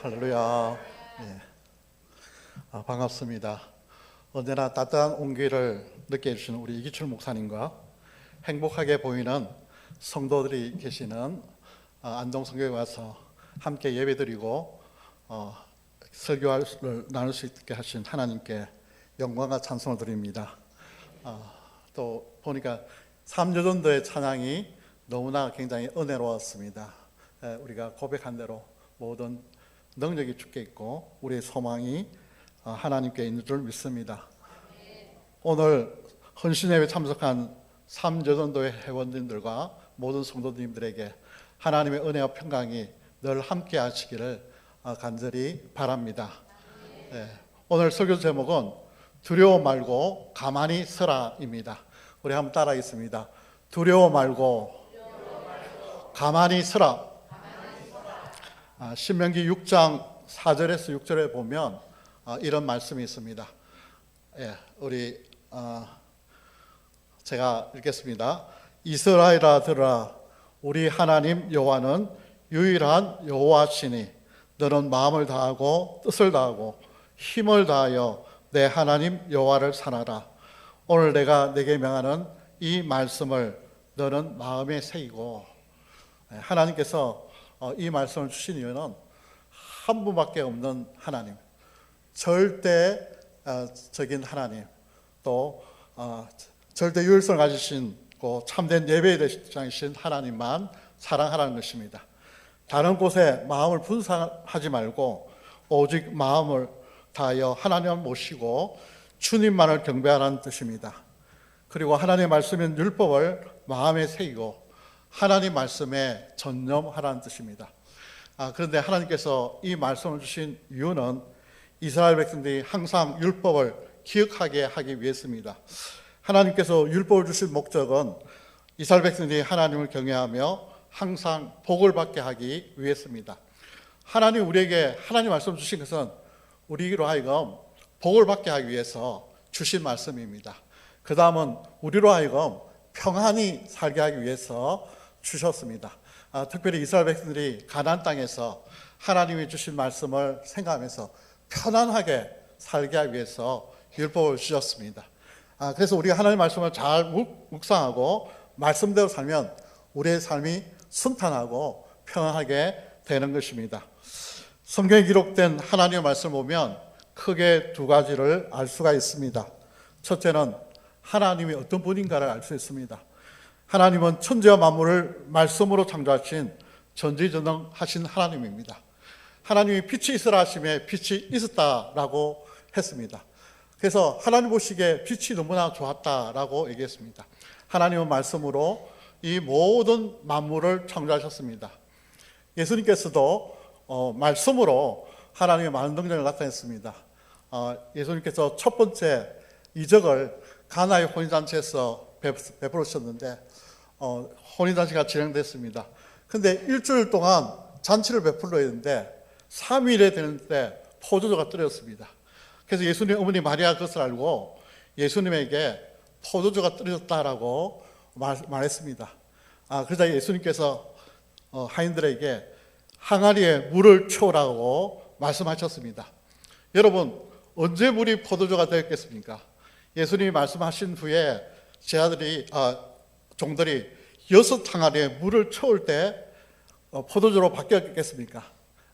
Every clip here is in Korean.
할렐루야. 예. 반갑습니다. 언제나 따뜻한 온기를 느껴 주시는 우리 이기철 목사님과 행복하게 보이는 성도들이 계시는 안동성교에 와서 함께 예배드리고 설교를 나눌 수 있게 하신 하나님께 영광과 찬송을 드립니다. 또 보니까 3주전도의 찬양이 너무나 굉장히 은혜로웠습니다. 우리가 고백한 대로 모든 능력이 주께 있고 우리의 소망이 하나님께 있는 줄 믿습니다. 오늘 헌신예배 참석한 3주전도의 회원님들과 모든 성도님들에게 하나님의 은혜와 평강이 늘 함께 하시기를 간절히 바랍니다. 오늘 설교 제목은 두려워 말고 가만히 서라입니다. 우리 한번 따라하겠습니다. 두려워 말고 가만히 서라. 신명기 6장 4절에서 6절에 보면 이런 말씀이 있습니다. 우리 제가 읽겠습니다. 이스라엘아 들으라. 우리 하나님 여호와는 유일한 여호와시니 너는 마음을 다하고 뜻을 다하고 힘을 다하여 내 하나님 여호와를 사랑하라. 오늘 내가 네게 명하는 이 말씀을 너는 마음에 새기고, 하나님께서 이 말씀을 주신 이유는 한 분밖에 없는 하나님, 절대적인 하나님, 또 절대 유일성을 가지시고 참된 예배의 대상이신 하나님만 사랑하라는 것입니다. 다른 곳에 마음을 분산하지 말고 오직 마음을 다하여 하나님을 모시고 주님만을 경배하라는 뜻입니다. 그리고 하나님의 말씀인 율법을 마음에 새기고 하나님 말씀에 전념하라는 뜻입니다. 그런데 하나님께서 이 말씀을 주신 이유는 이스라엘 백성들이 항상 율법을 기억하게 하기 위해서입니다. 하나님께서 율법을 주신 목적은 이스라엘 백성들이 하나님을 경외하며 항상 복을 받게 하기 위해서입니다. 하나님 우리에게 하나님 말씀 주신 것은 우리로 하여금 복을 받게 하기 위해서 주신 말씀입니다. 그 다음은 우리로 하여금 평안히 살게 하기 위해서 주셨습니다. 특별히 이스라엘 백성들이 가나안 땅에서 하나님이 주신 말씀을 생각하면서 편안하게 살게 하기 위해서 율법을 주셨습니다. 그래서 우리가 하나님의 말씀을 잘 묵상하고 말씀대로 살면 우리의 삶이 순탄하고 평안하게 되는 것입니다. 성경에 기록된 하나님의 말씀을 보면 크게 두 가지를 알 수가 있습니다. 첫째는 하나님이 어떤 분인가를 알 수 있습니다. 하나님은 천지와 만물을 말씀으로 창조하신 전지전능하신 하나님입니다. 하나님이 빛이 있으라 하심에 빛이 있었다라고 했습니다. 그래서 하나님 보시기에 빛이 너무나 좋았다라고 얘기했습니다. 하나님은 말씀으로 이 모든 만물을 창조하셨습니다. 예수님께서도 말씀으로 하나님의 많은 능력을 나타냈습니다. 예수님께서 첫 번째 이적을 가나의 혼인잔치에서 베풀으셨는데 혼인잔치가 진행됐습니다. 근데 일주일 동안 잔치를 베풀려 했는데 3일에 되는데 포도주가 떨어졌습니다. 그래서 예수님 어머니 마리아 그것을 알고 예수님에게 포도주가 떨어졌다라고 말했습니다. 그러자 예수님께서 하인들에게 항아리에 물을 채우라고 말씀하셨습니다. 여러분, 언제 물이 포도주가 되었겠습니까? 예수님이 말씀하신 후에 종들이 6항아리에 물을 채울 때 포도주로 바뀌었겠습니까?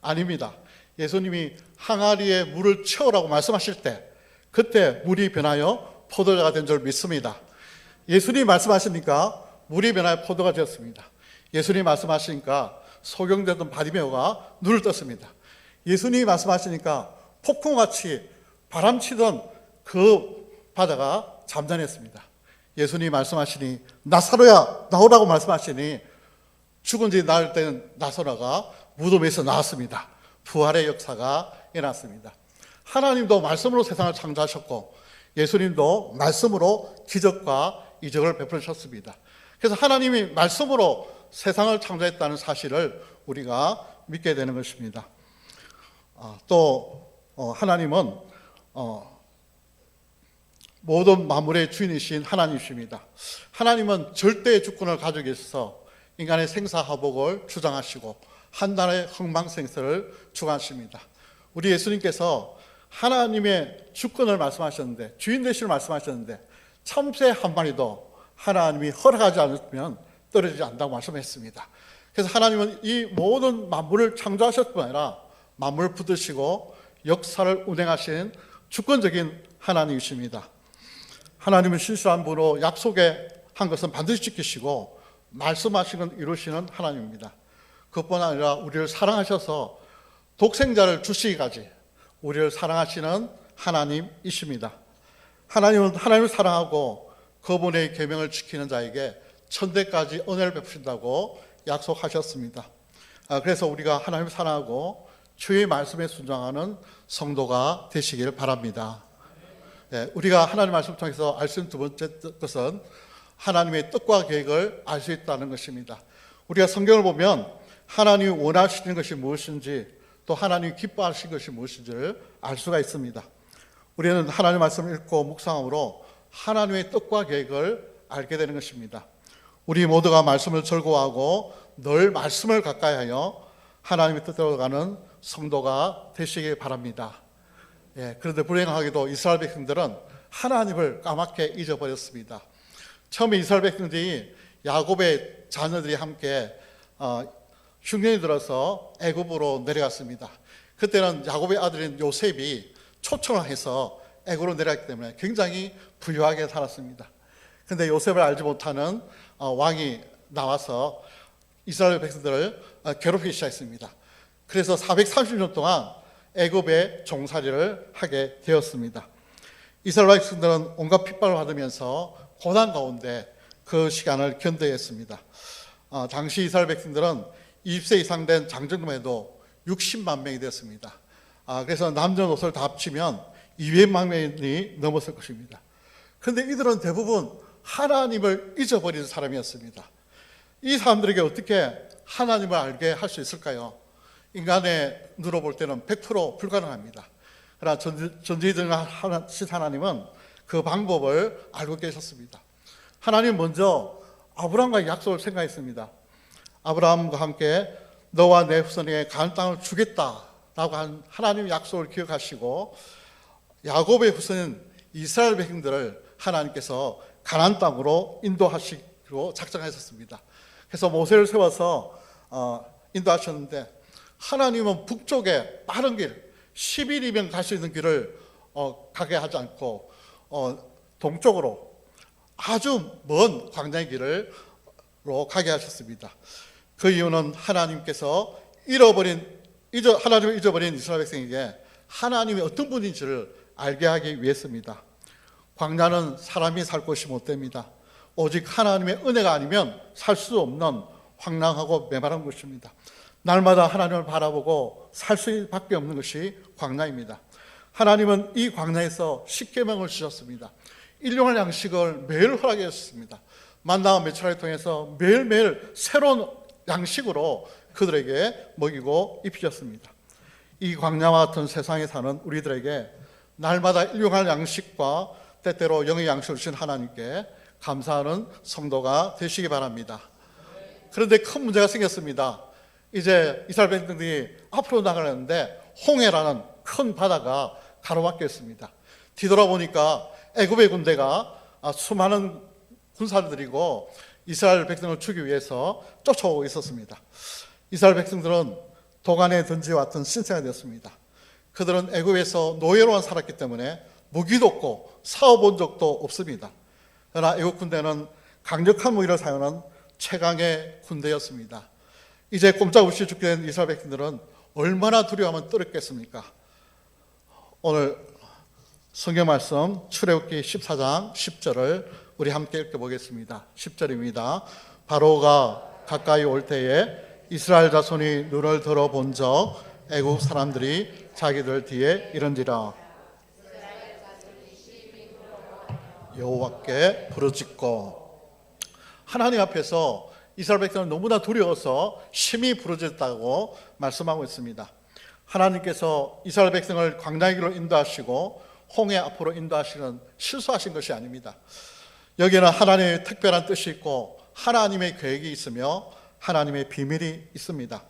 아닙니다. 예수님이 항아리에 물을 채우라고 말씀하실 때 그때 물이 변하여 포도주가 된 줄 믿습니다. 예수님이 말씀하시니까 물이 변하여 포도가 되었습니다. 예수님이 말씀하시니까 소경되던 바디메오가 눈을 떴습니다. 예수님이 말씀하시니까 폭풍같이 바람치던 그 바다가 잠잠했습니다. 예수님이 말씀하시니 나사로야 나오라고 말씀하시니 죽은 지 나흘 된 나사로가 무덤에서 나왔습니다. 부활의 역사가 일어났습니다. 하나님도 말씀으로 세상을 창조하셨고 예수님도 말씀으로 기적과 이적을 베푸셨습니다. 그래서 하나님이 말씀으로 세상을 창조했다는 사실을 우리가 믿게 되는 것입니다. 또 하나님은 모든 만물의 주인이신 하나님이십니다. 하나님은 절대의 주권을 가지고 계셔서 인간의 생사화복을 주장하시고 한나라의 흥망생쇠를 주관하십니다. 우리 예수님께서 하나님의 주권을 말씀하셨는데, 주인 되시를 말씀하셨는데 참새 한 마리도 하나님이 허락하지 않으면 떨어지지 않는다고 말씀했습니다. 그래서 하나님은 이 모든 만물을 창조하셨을 뿐 아니라 만물을 붙드시고 역사를 운행하신 주권적인 하나님이십니다. 하나님은 신실한 분으로 약속에 한 것은 반드시 지키시고 말씀하신 건 이루시는 하나님입니다. 그것뿐 아니라 우리를 사랑하셔서 독생자를 주시기까지 우리를 사랑하시는 하나님이십니다. 하나님은 하나님을 사랑하고 그분의 계명을 지키는 자에게 천대까지 은혜를 베푸신다고 약속하셨습니다. 그래서 우리가 하나님을 사랑하고 주의 말씀에 순종하는 성도가 되시길 바랍니다. 우리가 하나님의 말씀을 통해서 알 수 있는 두 번째 것은 하나님의 뜻과 계획을 알 수 있다는 것입니다. 우리가 성경을 보면 하나님이 원하시는 것이 무엇인지 또 하나님이 기뻐하시는 것이 무엇인지를 알 수가 있습니다. 우리는 하나님의 말씀을 읽고 묵상함으로 하나님의 뜻과 계획을 알게 되는 것입니다. 우리 모두가 말씀을 즐거워하고 늘 말씀을 가까이 하여 하나님의 뜻대로 가는 성도가 되시길 바랍니다. 그런데 불행하게도 이스라엘 백성들은 하나님을 까맣게 잊어버렸습니다. 처음에 이스라엘 백성들이 야곱의 자녀들이 함께 흉년이 들어서 애굽으로 내려갔습니다. 그때는 야곱의 아들인 요셉이 초청을 해서 애굽으로 내려갔기 때문에 굉장히 부유하게 살았습니다. 그런데 요셉을 알지 못하는 왕이 나와서 이스라엘 백성들을 괴롭히기 시작했습니다. 그래서 430년 동안 애굽의 종살이를 하게 되었습니다. 이스라엘 백성들은 온갖 핍박을 받으면서 고난 가운데 그 시간을 견뎌야 했습니다. 당시 이스라엘 백성들은 20세 이상 된 장정만 해도 60만 명이 되었습니다. 그래서 남녀노소를 다 합치면 200만 명이 넘었을 것입니다. 그런데 이들은 대부분 하나님을 잊어버리는 사람이었습니다. 이 사람들에게 어떻게 하나님을 알게 할 수 있을까요? 인간의 눈으로 볼 때는 100% 불가능합니다. 그러나 전지전능하신 하나님은 그 방법을 알고 계셨습니다. 하나님 먼저 아브라함과 약속을 생각했습니다. 아브라함과 함께 너와 내 후손에게 가나안 땅을 주겠다라고 한 하나님의 약속을 기억하시고 야곱의 후손인 이스라엘 백성들을 하나님께서 가나안 땅으로 인도하시기로 작정하셨습니다. 그래서 모세를 세워서 인도하셨는데 하나님은 북쪽에 빠른 길 10일이면 갈 수 있는 길을 가게 하지 않고 동쪽으로 아주 먼 광야의 길을 가게 하셨습니다. 그 이유는 하나님께서 하나님을 잊어버린 이스라엘 백성에게 하나님이 어떤 분인지를 알게 하기 위해서입니다. 광야는 사람이 살 곳이 못 됩니다. 오직 하나님의 은혜가 아니면 살 수 없는 황량하고 메마른 곳입니다. 날마다 하나님을 바라보고 살 수밖에 없는 것이 광야입니다. 하나님은 이 광야에서 십계명을 주셨습니다. 일용할 양식을 매일 허락해 주셨습니다. 만나와 메추라를 통해서 매일매일 새로운 양식으로 그들에게 먹이고 입히셨습니다. 이 광야와 같은 세상에 사는 우리들에게 날마다 일용할 양식과 때때로 영의 양식을 주신 하나님께 감사하는 성도가 되시기 바랍니다. 그런데 큰 문제가 생겼습니다. 이제 이스라엘 백성들이 앞으로 나가려는데 홍해라는 큰 바다가 가로막혀 있습니다. 뒤돌아보니까 애굽의 군대가 수많은 군사들이고 이스라엘 백성을 죽이기 위해서 쫓아오고 있었습니다. 이스라엘 백성들은 도간에 던지왔던 신세가 되었습니다. 그들은 애굽에서 노예로만 살았기 때문에 무기도 없고 싸워본 적도 없습니다. 그러나 애굽 군대는 강력한 무기를 사용하는 최강의 군대였습니다. 이제 꼼짝없이 죽게 된 이스라엘 백성들은 얼마나 두려워하면 떨었겠습니까? 오늘 성경 말씀 출애굽기 14장 10절을 우리 함께 읽어보겠습니다. 10절입니다. 바로가 가까이 올 때에 이스라엘 자손이 눈을 들어본 적 애국 사람들이 자기들 뒤에 이른지라 여호와께 부르짖고. 하나님 앞에서 이스라엘 백성은 너무나 두려워서 심히 부르짖었다고 말씀하고 있습니다. 하나님께서 이스라엘 백성을 광야의 길로 인도하시고 홍해 앞으로 인도하시는 실수하신 것이 아닙니다. 여기에는 하나님의 특별한 뜻이 있고 하나님의 계획이 있으며 하나님의 비밀이 있습니다.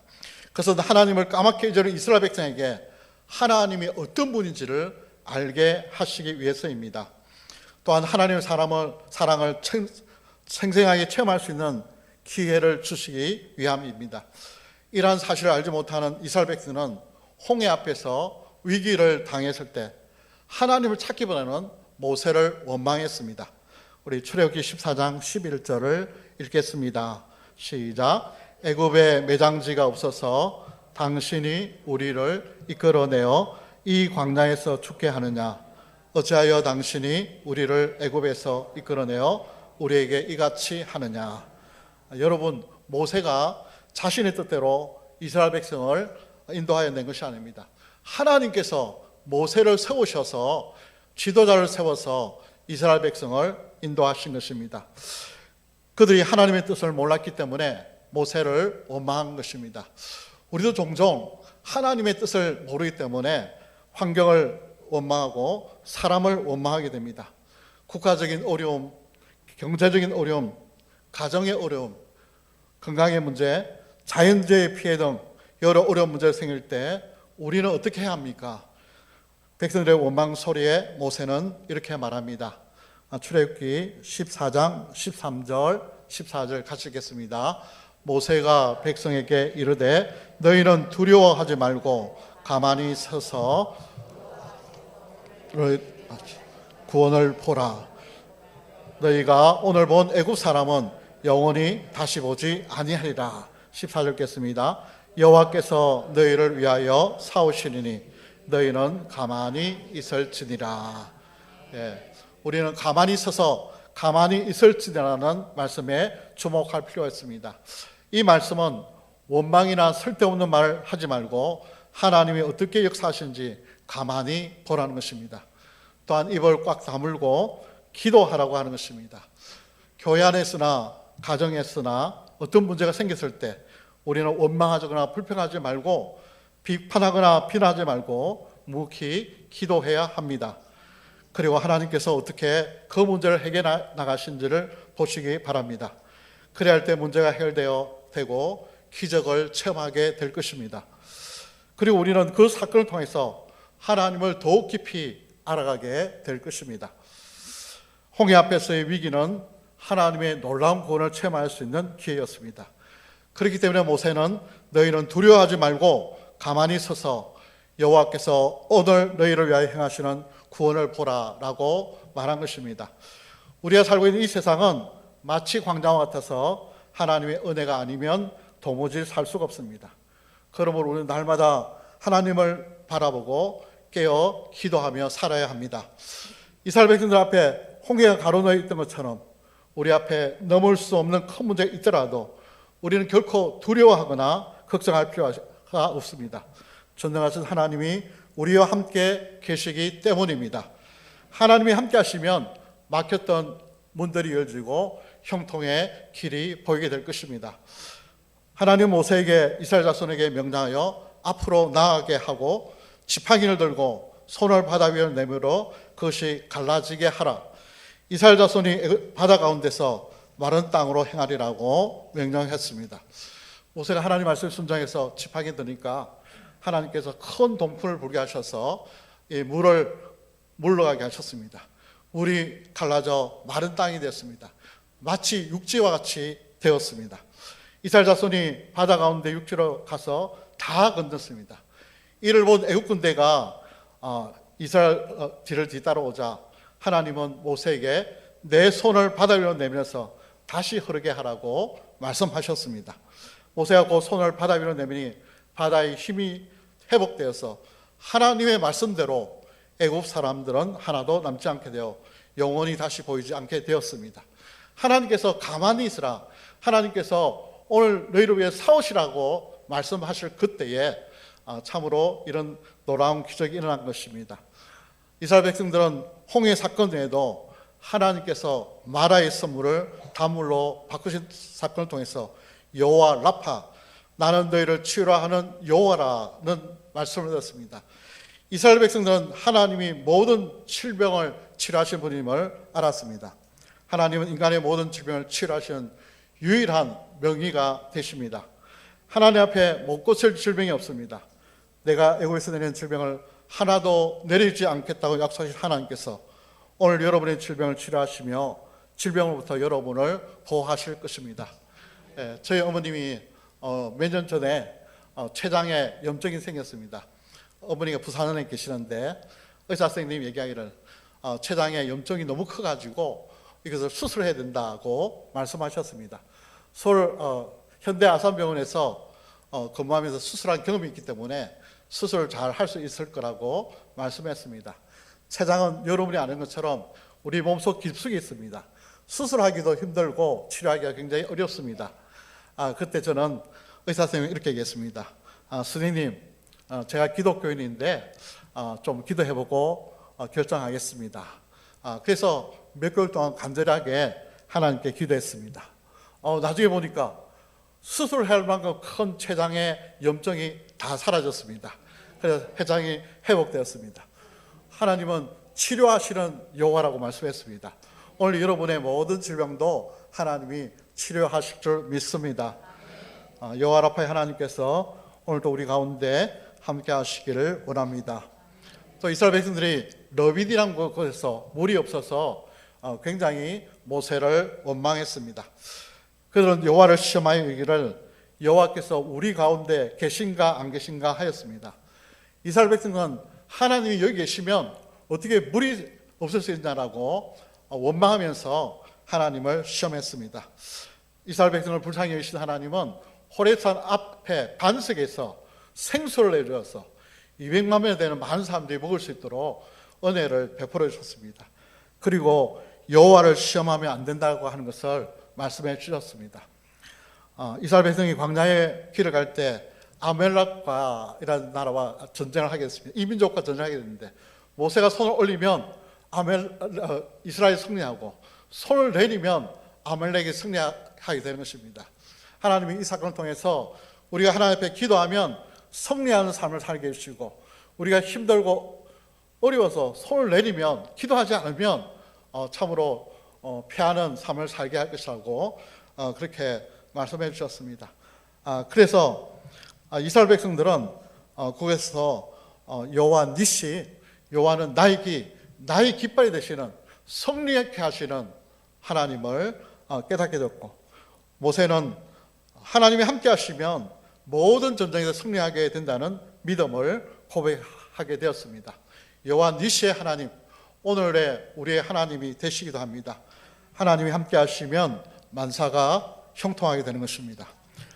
그래서 하나님을 까맣게 잊은 이스라엘 백성에게 하나님이 어떤 분인지를 알게 하시기 위해서입니다. 또한 하나님의 사랑을 생생하게 체험할 수 있는 기회를 주시기 위함입니다. 이러한 사실을 알지 못하는 이스라엘 백성은 홍해 앞에서 위기를 당했을 때 하나님을 찾기보다는 모세를 원망했습니다. 우리 출애굽기 14장 11절을 읽겠습니다. 시작. 애굽에 매장지가 없어서 당신이 우리를 이끌어내어 이 광야에서 죽게 하느냐? 어찌하여 당신이 우리를 애굽에서 이끌어내어 우리에게 이같이 하느냐? 여러분, 모세가 자신의 뜻대로 이스라엘 백성을 인도하여 낸 것이 아닙니다. 하나님께서 모세를 세우셔서 지도자를 세워서 이스라엘 백성을 인도하신 것입니다. 그들이 하나님의 뜻을 몰랐기 때문에 모세를 원망한 것입니다. 우리도 종종 하나님의 뜻을 모르기 때문에 환경을 원망하고 사람을 원망하게 됩니다. 국가적인 어려움, 경제적인 어려움, 가정의 어려움, 건강의 문제, 자연재해 피해 등 여러 어려운 문제가 생길 때 우리는 어떻게 해야 합니까? 백성들의 원망 소리에 모세는 이렇게 말합니다. 출애굽기 14장 13절 14절 같이 읽겠습니다. 모세가 백성에게 이르되 너희는 두려워하지 말고 가만히 서서 구원을 보라. 너희가 오늘 본 애굽 사람은 영원히 다시 보지 아니하리라. 14절 읽겠습니다. 여호와께서 너희를 위하여 싸우시리니 너희는 가만히 있을지니라. 우리는 가만히 서서 가만히 있을지니라는 말씀에 주목할 필요가 있습니다. 이 말씀은 원망이나 쓸데없는 말을 하지 말고 하나님이 어떻게 역사하시는지 가만히 보라는 것입니다. 또한 입을 꽉 다물고 기도하라고 하는 것입니다. 교회 안에서나 가정에서나 어떤 문제가 생겼을 때 우리는 원망하거나 불평하지 말고 비판하거나 비난하지 말고 묵히 기도해야 합니다. 그리고 하나님께서 어떻게 그 문제를 해결해 나가신지를 보시기 바랍니다. 그래야 할 때 문제가 해결되고 기적을 체험하게 될 것입니다. 그리고 우리는 그 사건을 통해서 하나님을 더욱 깊이 알아가게 될 것입니다. 홍해 앞에서의 위기는 하나님의 놀라운 구원을 체험할 수 있는 기회였습니다. 그렇기 때문에 모세는 너희는 두려워하지 말고 가만히 서서 여호와께서 오늘 너희를 위하여 행하시는 구원을 보라라고 말한 것입니다. 우리가 살고 있는 이 세상은 마치 광야와 같아서 하나님의 은혜가 아니면 도무지 살 수가 없습니다. 그러므로 우리는 날마다 하나님을 바라보고 깨어 기도하며 살아야 합니다. 이스라엘 백성들 앞에 홍해가 가로놓여 있던 것처럼 우리 앞에 넘을 수 없는 큰 문제가 있더라도 우리는 결코 두려워하거나 걱정할 필요가 없습니다. 전능하신 하나님이 우리와 함께 계시기 때문입니다. 하나님이 함께 하시면 막혔던 문들이 열리고 형통의 길이 보이게 될 것입니다. 하나님 모세에게 이스라엘 자손에게 명령하여 앞으로 나아가게 하고 지팡이를 들고 손을 바다 위에 내밀어 그것이 갈라지게 하라. 이스라엘 자손이 바다 가운데서 마른 땅으로 행하리라고 명령했습니다. 모세가 하나님 말씀에 순종해서 지팡이 드니까 하나님께서 큰 동풍을 불게 하셔서 이 물을 물러가게 하셨습니다. 물이 갈라져 마른 땅이 되었습니다. 마치 육지와 같이 되었습니다. 이스라엘 자손이 바다 가운데 육지로 가서 다 건넜습니다. 이를 본 애국 군대가 이스라엘 뒤를 뒤따라오자 하나님은 모세에게 내 손을 바다 위로 내밀어서 다시 흐르게 하라고 말씀하셨습니다. 모세가 그 손을 바다 위로 내미니 바다의 힘이 회복되어서 하나님의 말씀대로 애굽 사람들은 하나도 남지 않게 되어 영원히 다시 보이지 않게 되었습니다. 하나님께서 가만히 있으라. 하나님께서 오늘 너희를 위해 싸우시라고 말씀하실 그때에 참으로 이런 놀라운 기적이 일어난 것입니다. 이스라엘 백성들은 홍해 사건 중에도 하나님께서 마라의 선물을 단물로 바꾸신 사건을 통해서 여호와 라파, 나는 너희를 치유라 하는 여호와라는 말씀을 들었습니다. 이스라엘 백성들은 하나님이 모든 질병을 치료하신 분임을 알았습니다. 하나님은 인간의 모든 질병을 치료하시는 유일한 명의가 되십니다. 하나님 앞에 못 고칠 질병이 없습니다. 내가 애고에서 내리는 질병을 하나도 내리지 않겠다고 약속하신 하나님께서 오늘 여러분의 질병을 치료하시며 질병으로부터 여러분을 보호하실 것입니다. 저희 어머님이 몇 년 전에 췌장에 염증이 생겼습니다. 어머니가 부산에 계시는데 의사 선생님이 얘기하기를 췌장에 염증이 너무 커가지고 이것을 수술해야 된다고 말씀하셨습니다. 서울 현대 아산병원에서 근무하면서 수술한 경험이 있기 때문에 수술을 잘 할 수 있을 거라고 말씀했습니다. 췌장은 여러분이 아는 것처럼 우리 몸속 깊숙이 있습니다. 수술하기도 힘들고 치료하기가 굉장히 어렵습니다. 그때 저는 의사 선생님이 이렇게 얘기했습니다. 선생님, 제가 기독교인인데 좀 기도해보고 결정하겠습니다. 그래서 몇 개월 동안 간절하게 하나님께 기도했습니다. 나중에 보니까 수술할 만큼 큰 췌장의 염증이 다 사라졌습니다. 그래서 췌장이 회복되었습니다. 하나님은 치료하시는 여호와라고 말씀했습니다. 오늘 여러분의 모든 질병도 하나님이 치료하실 줄 믿습니다. 여호와 라파의 하나님께서 오늘도 우리 가운데 함께 하시기를 원합니다. 또 이스라엘 백성들이 러비디라는 곳에서 물이 없어서 굉장히 모세를 원망했습니다. 그들은 여호와를 시험하여 이르기를 여호와께서 우리 가운데 계신가 안 계신가 하였습니다. 이스라엘 백성은 하나님이 여기 계시면 어떻게 물이 없을 수 있냐라고 원망하면서 하나님을 시험했습니다. 이스라엘 백성을 불쌍히 여기신 하나님은 호렙산 앞에 반석에서 생수를 내주어서 200만 명이 되는 많은 사람들이 먹을 수 있도록 은혜를 베풀어 주셨습니다. 그리고 여호와를 시험하면 안 된다고 하는 것을 말씀해 주셨습니다. 이스라엘 백성이 광야의 길을 갈 때 아멜렉과 이라는 나라와 전쟁을 하게 됐습니다. 이 민족과 전쟁하게 됐는데 모세가 손을 올리면 이스라엘이 승리하고 손을 내리면 아멜렉이 승리하게 되는 것입니다. 하나님이 이 사건을 통해서 우리가 하나님 앞에 기도하면 승리하는 삶을 살게 해주시고 우리가 힘들고 어려워서 손을 내리면 기도하지 않으면 참으로 패하는 삶을 살게 할 것이라고 그렇게 말씀해 주셨습니다. 그래서 이스라엘 백성들은 거기서 여호와 니시, 여호와는 나의 깃발이 되시는 승리하게 하시는 하나님을 깨닫게 되었고 모세는 하나님이 함께 하시면 모든 전쟁에서 승리하게 된다는 믿음을 고백하게 되었습니다. 여호와 니시의 하나님, 오늘의 우리의 하나님이 되시기도 합니다. 하나님이 함께 하시면 만사가 형통하게 되는 것입니다.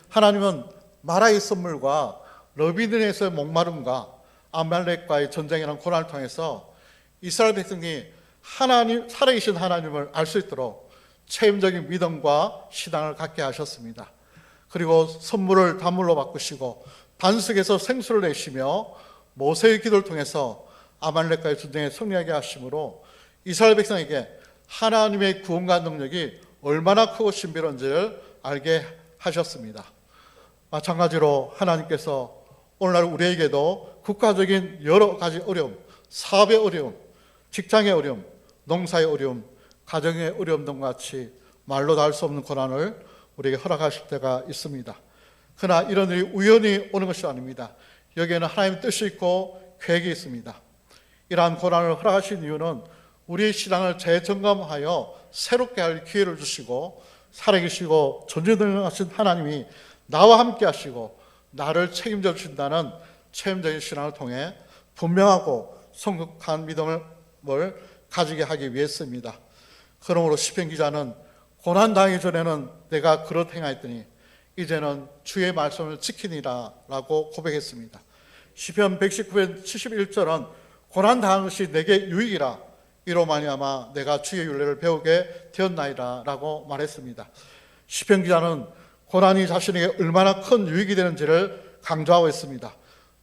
하나님은 마라의 선물과 러비딘에서의 목마름과 아말렉과의 전쟁이라는 고난을 통해서 이스라엘 백성이 하나님, 살아계신 하나님을 알 수 있도록 체험적인 믿음과 신앙을 갖게 하셨습니다. 그리고 선물을 단물로 바꾸시고 반석에서 생수를 내시며 모세의 기도를 통해서 아말렉과의 전쟁에 승리하게 하심으로 이스라엘 백성에게 하나님의 구원과 능력이 얼마나 크고 신비로운지를 알게 하셨습니다. 마찬가지로 하나님께서 오늘날 우리에게도 국가적인 여러 가지 어려움, 사업의 어려움, 직장의 어려움, 농사의 어려움, 가정의 어려움 등과 같이 말로 다 할 수 없는 고난을 우리에게 허락하실 때가 있습니다. 그러나 이런 일이 우연히 오는 것이 아닙니다. 여기에는 하나님의 뜻이 있고 계획이 있습니다. 이러한 고난을 허락하신 이유는 우리의 신앙을 재점검하여 새롭게 할 기회를 주시고 살아계시고 전지전능하신 하나님이 나와 함께 하시고 나를 책임져 주신다는 체험적인 신앙을 통해 분명하고 성숙한 믿음을 가지게 하기 위해서입니다. 그러므로 시편 기자는 고난당하기 전에는 내가 그렇 행하였더니 이제는 주의 말씀을 지키니라 라고 고백했습니다. 시편 119편 71절은 고난당한 것이 내게 유익이라 이로 말미암아 내가 주의 율례를 배우게 되었나이다 라고 말했습니다. 시편 기자는 고난이 자신에게 얼마나 큰 유익이 되는지를 강조하고 있습니다.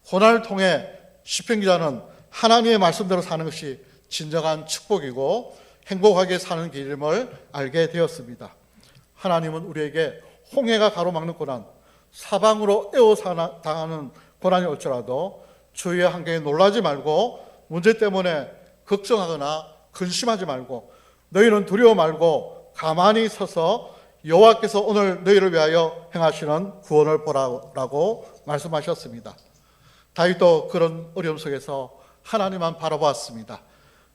고난을 통해 시편 기자는 하나님의 말씀대로 사는 것이 진정한 축복이고 행복하게 사는 길임을 알게 되었습니다. 하나님은 우리에게 홍해가 가로막는 고난, 사방으로 애워당하는 고난이 올지라도 주의 환경에 놀라지 말고 문제 때문에 걱정하거나 근심하지 말고 너희는 두려워 말고 가만히 서서 여호와께서 오늘 너희를 위하여 행하시는 구원을 보라고 말씀하셨습니다. 다윗도 그런 어려움 속에서 하나님만 바라보았습니다.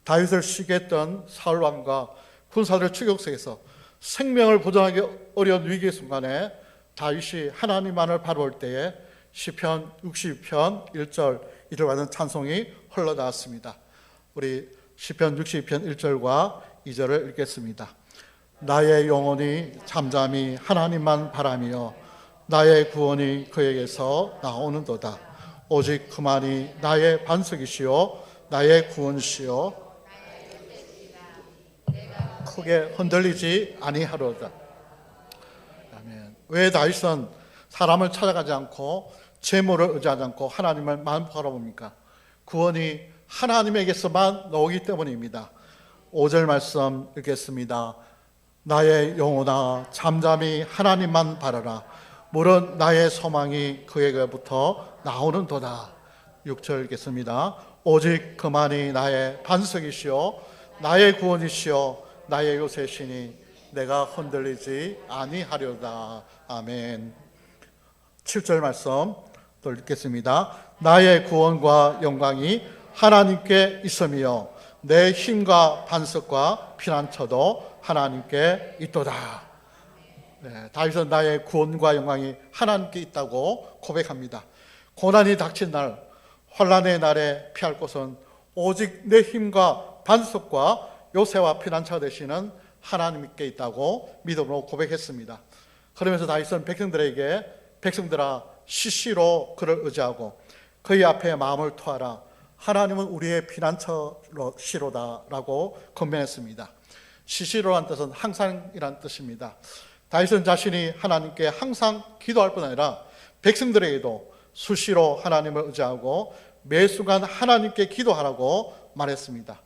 다윗을 시게 했던 사울 왕과 군사들의 추격 속에서 생명을 보존하기 어려운 위기의 순간에 다윗이 하나님만을 바라볼 때에 시편 62편 1절 2절 같은 찬송이 흘러나왔습니다. 우리 시편 62편 1절과 2절을 읽겠습니다. 나의 영혼이 잠잠히 하나님만 바라며 나의 구원이 그에게서 나오는도다. 오직 그만이 나의 반석이시요 나의 구원이시요 크게 흔들리지 아니하리로다. 아멘. 왜 다윗은 사람을 찾아가지 않고 재물을 의지하지 않고 하나님을 마음 바라봅니까? 구원이 하나님에게서만 나오기 때문입니다. 5절 말씀 읽겠습니다. 나의 영혼아 잠잠히 하나님만 바라라. 물은 나의 소망이 그에게부터 나오는도다. 6절 읽겠습니다. 오직 그만이 나의 반석이시요 나의 구원이시요 나의 요새시니 내가 흔들리지 아니하려다. 아멘. 7절 말씀 또 읽겠습니다. 나의 구원과 영광이 하나님께 있으며 내 힘과 반석과 피난처도 하나님께 있도다. 네, 다윗은 나의 구원과 영광이 하나님께 있다고 고백합니다. 고난이 닥친 날, 환난의 날에 피할 곳은 오직 내 힘과 반석과 요새와 피난처가 되시는 하나님께 있다고 믿음으로 고백했습니다. 그러면서 다윗은 백성들아 시시로 그를 의지하고 그의 앞에 마음을 토하라. 하나님은 우리의 피난처시로다 라고 건면했습니다. 시시로란 뜻은 항상이란 뜻입니다. 다윗은 자신이 하나님께 항상 기도할 뿐 아니라 백성들에게도 수시로 하나님을 의지하고 매 순간 하나님께 기도하라고 말했습니다.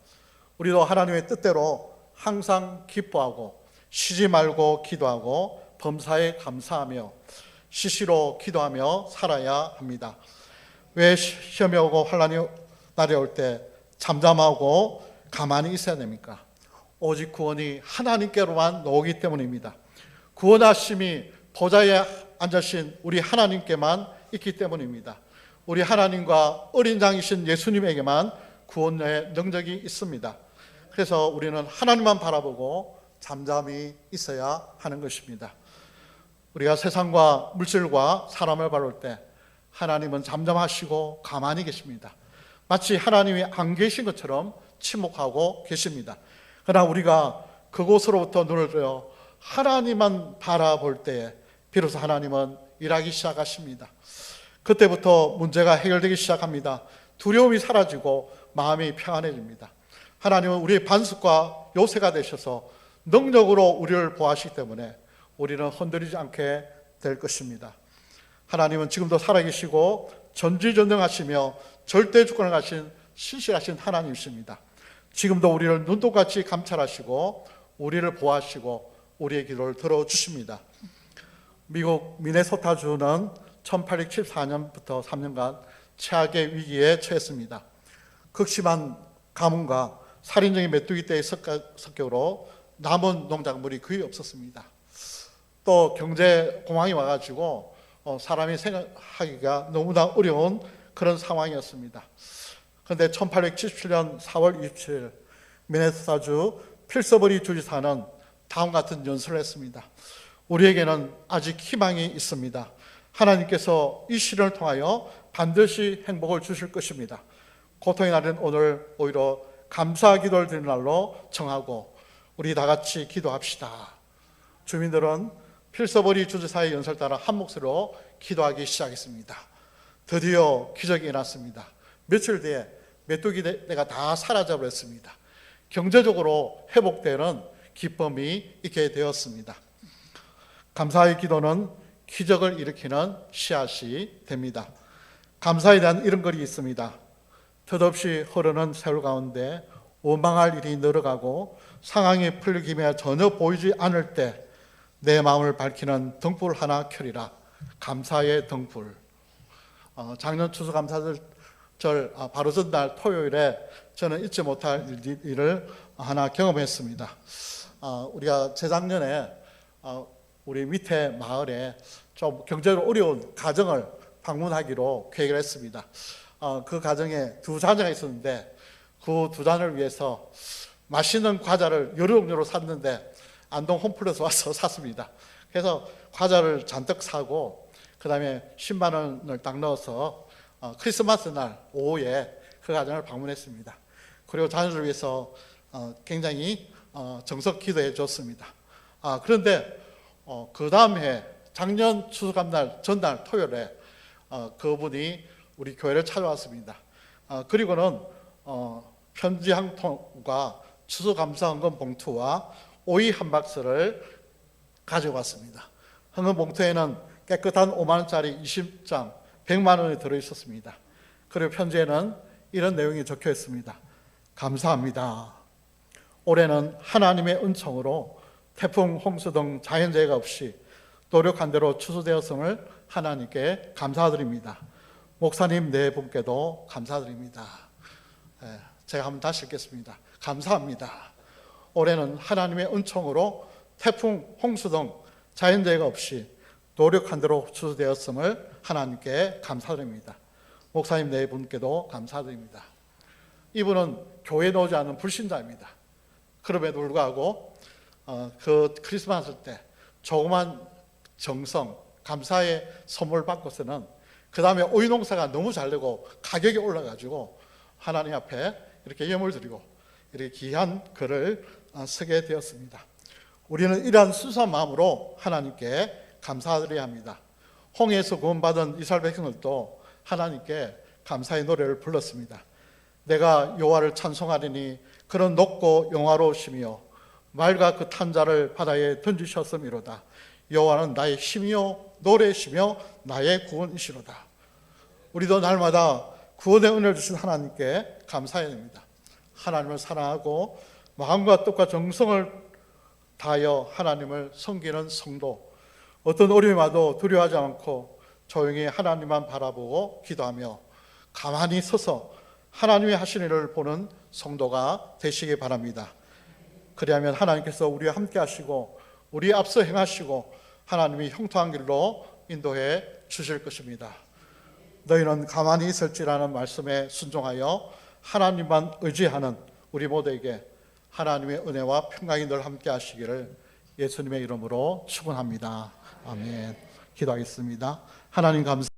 우리도 하나님의 뜻대로 항상 기뻐하고 쉬지 말고 기도하고 범사에 감사하며 시시로 기도하며 살아야 합니다. 왜 시험이 오고 환난이 날이 올 때 잠잠하고 가만히 있어야 됩니까? 오직 구원이 하나님께로만 나오기 때문입니다. 구원하심이 보좌에 앉으신 우리 하나님께만 있기 때문입니다. 우리 하나님과 어린 양이신 예수님에게만 구원의 능력이 있습니다. 그래서 우리는 하나님만 바라보고 잠잠히 있어야 하는 것입니다. 우리가 세상과 물질과 사람을 바라볼 때 하나님은 잠잠하시고 가만히 계십니다. 마치 하나님이 안 계신 것처럼 침묵하고 계십니다. 그러나 우리가 그곳으로부터 눈을 들어 하나님만 바라볼 때에 비로소 하나님은 일하기 시작하십니다. 그때부터 문제가 해결되기 시작합니다. 두려움이 사라지고 마음이 평안해집니다. 하나님은 우리의 반석과 요새가 되셔서 능력으로 우리를 보호하시기 때문에 우리는 흔들리지 않게 될 것입니다. 하나님은 지금도 살아계시고 전지전능하시며 절대 주권을 가신 신실하신 하나님이십니다. 지금도 우리를 눈독같이 감찰하시고 우리를 보호하시고 우리의 기도를 들어주십니다. 미국 미네소타주는 1874년부터 3년간 최악의 위기에 처했습니다. 극심한 가뭄과 살인적인 메뚜기 떼의 습격으로 남은 농작물이 거의 없었습니다. 또 경제 공황이 와가지고 사람이 생각하기가 너무나 어려운 그런 상황이었습니다. 그런데 1877년 4월 27일 미네소타주 필서버리 주지사는 다음 같은 연설을 했습니다. 우리에게는 아직 희망이 있습니다. 하나님께서 이 시련을 통하여 반드시 행복을 주실 것입니다. 고통의 날은 오늘 오히려 감사 기도를 드리는 날로 정하고 우리 다 같이 기도합시다. 주민들은 필서버리 주지사의 연설 따라 한 목소리로 기도하기 시작했습니다. 드디어 기적이 일어났습니다. 며칠 뒤에 메뚜기 떼가 다 사라져버렸습니다. 경제적으로 회복되는 기쁨이 있게 되었습니다. 감사의 기도는 기적을 일으키는 씨앗이 됩니다. 감사에 대한 이런 글이 있습니다. 덧없이 흐르는 세월 가운데 원망할 일이 늘어가고 상황이 풀릴 기미가 전혀 보이지 않을 때 내 마음을 밝히는 등불 하나 켜리라. 감사의 등불. 작년 추수감사절 바로 전날 토요일에 저는 잊지 못할 일을 하나 경험했습니다. 우리가 재작년에 우리 밑에 마을에 좀 경제적으로 어려운 가정을 방문하기로 계획을 했습니다. 그 가정에 두 자녀가 있었는데 그 두 자녀를 위해서 맛있는 과자를 여러 종류로 샀는데 안동 홈플러스 와서 샀습니다. 그래서 과자를 잔뜩 사고 그 다음에 10만 원을 딱 넣어서 크리스마스 날 오후에 그 가정을 방문했습니다. 그리고 자녀를 위해서 굉장히 정석 기도해 줬습니다. 그런데 그 다음 해 작년 추수감날 전날 토요일에 그분이 우리 교회를 찾아왔습니다. 그리고는 편지 한 통과 추수감사 헌금 봉투와 오이 한 박스를 가지고 왔습니다. 헌금 봉투에는 깨끗한 5만 원짜리 20장 100만 원이 들어있었습니다. 그리고 편지에는 이런 내용이 적혀 있습니다. 감사합니다. 올해는 하나님의 은총으로 태풍, 홍수 등 자연재해가 없이 노력한 대로 추수되었음을 하나님께 감사드립니다. 목사님 네 분께도 감사드립니다. 제가 한번 다시 읽겠습니다. 감사합니다. 올해는 하나님의 은총으로 태풍, 홍수 등 자연재해가 없이 노력한 대로 추수되었음을 하나님께 감사드립니다. 목사님 네 분께도 감사드립니다. 이분은 교회에 나오지 않은 불신자입니다. 그럼에도 불구하고 그 크리스마스 때 조그만 정성, 감사의 선물 받고서는 그 다음에 오이 농사가 너무 잘 되고 가격이 올라가지고 하나님 앞에 이렇게 예물 드리고 이렇게 귀한 글을 쓰게 되었습니다. 우리는 이러한 순수한 마음으로 하나님께 감사드려야 합니다. 홍해에서 구원받은 이스라엘 백성들도 하나님께 감사의 노래를 불렀습니다. 내가 여호와를 찬송하리니 그는 높고 영화로우시며 말과 그 탄자를 바다에 던지셨음이로다. 여호와는 나의 힘이요 노래시며 나의 구원이시로다. 우리도 날마다 구원의 은혜를 주신 하나님께 감사해야 됩니다. 하나님을 사랑하고 마음과 뜻과 정성을 다하여 하나님을 섬기는 성도, 어떤 어려움이 와도 두려워하지 않고 조용히 하나님만 바라보고 기도하며 가만히 서서 하나님의 하신 일을 보는 성도가 되시기 바랍니다. 그리하면 하나님께서 우리와 함께 하시고 우리 앞서 행하시고 하나님이 형통한 길로 인도해 주실 것입니다. 너희는 가만히 있을지라는 말씀에 순종하여 하나님만 의지하는 우리 모두에게 하나님의 은혜와 평강이 늘 함께 하시기를 예수님의 이름으로 축원합니다. 아멘. 기도하겠습니다. 하나님 감사합니다.